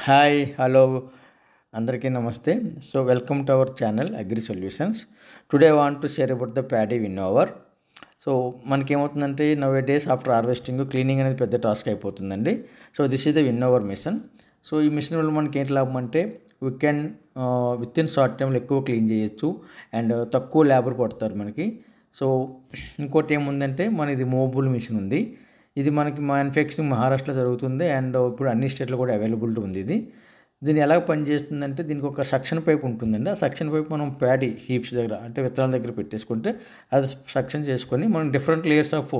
Hi hello అందరికీ నమస్తే. So welcome to our channel agri solutions. Today I want to share about the paddy winnower. So మనకేమవుతుందంటే nowadays after harvesting cleaning అనేది పెద్ద task అయిపోతుందండి. So this is the winnower machine. So ఈ machine వల్ల మనకి ఏంటి లాభం అంటే we can within short టైంలో ఎక్కువ క్లీన్ చేయొచ్చు అండ్ తక్కువ లేబర్ పడతారు మనకి. సో ఇంకోటి ఏముందంటే మన ఇది మూవబుల్ మిషన్ ఉంది. ఇది మనకి మ్యానుఫ్యాక్చరింగ్ మహారాష్ట్రలో జరుగుతుంది అండ్ ఇప్పుడు అన్ని స్టేట్లో కూడా అవైలబిలిటీ ఉంది ఇది. దీన్ని ఎలా పనిచేస్తుందంటే దీనికి ఒక సక్షన్ పైప్ ఉంటుందండి. ఆ సక్షన్ పైప్ మనం ప్యాడీ హీప్స్ దగ్గర అంటే విత్తనాల దగ్గర పెట్టేసుకుంటే అది సక్షన్ చేసుకొని మనం డిఫరెంట్ లేయర్స్ ఆఫ్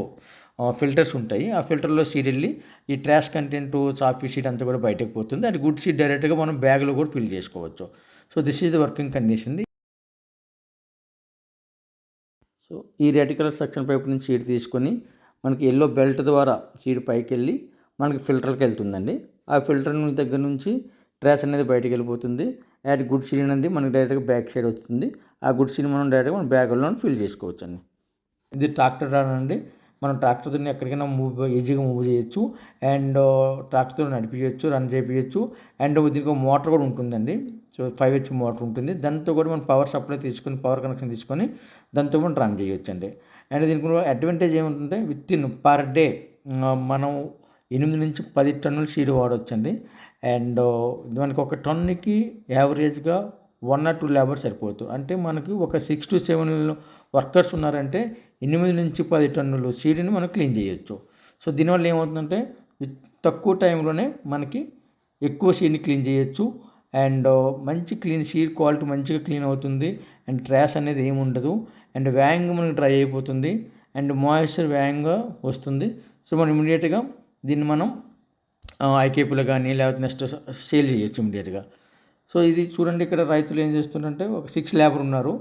ఫిల్టర్స్ ఉంటాయి. ఆ ఫిల్టర్లో సీడ్ వెళ్ళి ఈ ట్రాష్ కంటెంట్ సాఫీ సీడ్ అంతా కూడా బయటకు పోతుంది. అది గుడ్ సీడ్ డైరెక్ట్గా మనం బ్యాగ్లో కూడా ఫిల్ చేసుకోవచ్చు. So this is the working condition. So ఈ రెడ్ కలర్ సక్షన్ పైప్ నుంచి సీడ్ తీసుకొని మనకి ఎల్లో బెల్ట్ ద్వారా సీడ్ పైకి వెళ్ళి మనకి ఫిల్టర్కి వెళ్తుందండి. ఆ ఫిల్టర్ దగ్గర నుంచి ట్రాష్ అనేది బయటకు వెళ్ళిపోతుంది. యాడ్ గుడ్ సీడ్ అనేది మనకి డైరెక్ట్గా బ్యాక్ సైడ్ వస్తుంది. ఆ గుడ్ సీడ్ మనం డైరెక్ట్గా మన బ్యాగుల్లో ఫిల్ చేసుకోవచ్చు అండి. ఇది ట్రాక్టర్ అండి. మనం ట్రాక్టర్తో ఎక్కడికైనా ఈజీగా మూవ్ చేయొచ్చు అండ్ ట్రాక్టర్తో నడిపించవచ్చు, రన్ చేయించచ్చు అండ్ దీనికి మోటార్ కూడా ఉంటుందండి. సో 5H మోటార్ ఉంటుంది. దాంతో కూడా మనం పవర్ సప్లై తీసుకొని పవర్ కనెక్షన్ తీసుకొని దాంతో మనం రన్ చేయొచ్చు అండి. అండ్ దీనికి అడ్వాంటేజ్ ఏముంటుంటే విత్ ఇన్ పర్ డే మనం 8 నుంచి 10 టన్నుల సీడ్ వాడవచ్చండి. అండ్ మనకి ఒక టన్నుకి యావరేజ్గా 1 or 2 లేబర్ సరిపోతుంది. అంటే మనకి ఒక 6 to 7 వర్కర్స్ ఉన్నారంటే 8 నుంచి 10 టన్నులు సీడ్ని మనం క్లీన్ చేయొచ్చు. సో దీనివల్ల ఏమవుతుందంటే తక్కువ టైంలోనే మనకి ఎక్కువ సీడ్ని క్లీన్ చేయొచ్చు అండ్ మంచి క్లీన్ సీడ్ క్వాలిటీ మంచిగా క్లీన్ అవుతుంది అండ్ ట్రాష్ అనేది ఏమి ఉండదు అండ్ వేగంగా మనకి డ్రై అయిపోతుంది అండ్ మాయిశ్చర్ వేగంగా వస్తుంది. సో మనం ఇమీడియట్గా దీన్ని మనం ఐకేపీలో కానీ లేకపోతే నెక్స్ట్ సేల్ చేయొచ్చు ఇమీడియట్గా. సో ఇది చూడండి, ఇక్కడ రైతులు ఏం చేస్తున్నారంటే ఒక 6 లేబర్ ఉన్నారు.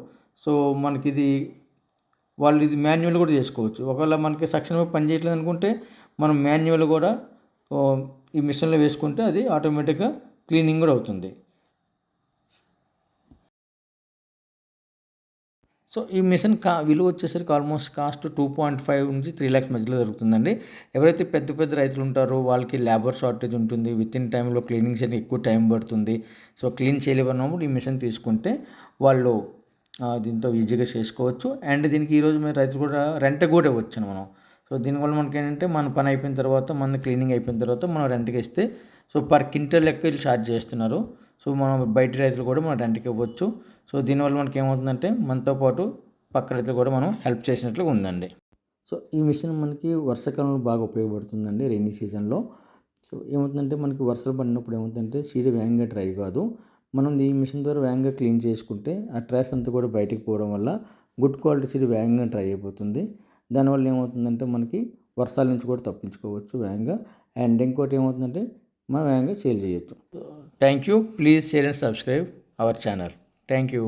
సో మనకి ఇది వాళ్ళు ఇది మాన్యువల్ కూడా చేసుకోవచ్చు. ఒకవేళ మనకి సక్షన్ పని చేయట్లేదు అనుకుంటే మనం మాన్యువల్ కూడా ఈ మిషన్లో వేసుకుంటే అది ఆటోమేటిక్గా క్లీనింగ్ కూడా అవుతుంది. సో ఈ మిషన్ విలువ వచ్చేసరికి ఆల్మోస్ట్ కాస్ట్ 2.5 నుంచి 3 lakhs మధ్యలో దొరుకుతుందండి. ఎవరైతే పెద్ద పెద్ద రైతులు ఉంటారో వాళ్ళకి లేబర్ షార్టేజ్ ఉంటుంది. విత్ ఇన్ టైంలో క్లీనింగ్ చేయడానికి ఎక్కువ టైం పడుతుంది. సో క్లీన్ చేయలేమన్నప్పుడు ఈ మిషన్ తీసుకుంటే వాళ్ళు దీంతో ఈజీగా చేసుకోవచ్చు. అండ్ దీనికి ఈరోజు మేము రైతులు కూడా రెంట్ కూడా ఇవ్వచ్చు మనం. సో దీనివల్ల మనకి ఏంటంటే మన పని అయిపోయిన తర్వాత మన క్లీనింగ్ అయిపోయిన తర్వాత మనం రెంట్కి ఇస్తే సో పర్ క్వింటల్ లెక్క వీళ్ళు ఛార్జ్ చేస్తున్నారు. సో మనం బయట రైతులు కూడా మనం రెంట్కి ఇవ్వచ్చు. సో దీనివల్ల మనకి ఏమవుతుందంటే మనతో పాటు పక్క రైతులు కూడా మనం హెల్ప్ చేసినట్లుగా ఉందండి. సో ఈ మిషన్ మనకి వర్షాకాలంలో బాగా ఉపయోగపడుతుందండి, రైనీ సీజన్లో. సో ఏమవుతుందంటే మనకి వర్షాలు పడినప్పుడు ఏమవుతుందంటే సీడ్ వేగంగా డ్రై కాదు. మనం ఈ మిషన్ ద్వారా వేగంగా క్లీన్ చేసుకుంటే ఆ ట్రాష్ అంతా కూడా బయటకు పోవడం వల్ల గుడ్ క్వాలిటీ సీడ్ వేగంగా డ్రై అయిపోతుంది. దానివల్ల ఏమవుతుందంటే మనకి వర్షాల నుంచి కూడా తప్పించుకోవచ్చు వేగంగా. అండ్ ఇంకోటి ఏమవుతుందంటే మనం వేగంగా సేల్ చేయొచ్చు. Thank you. Please share and subscribe our channel. Thank you.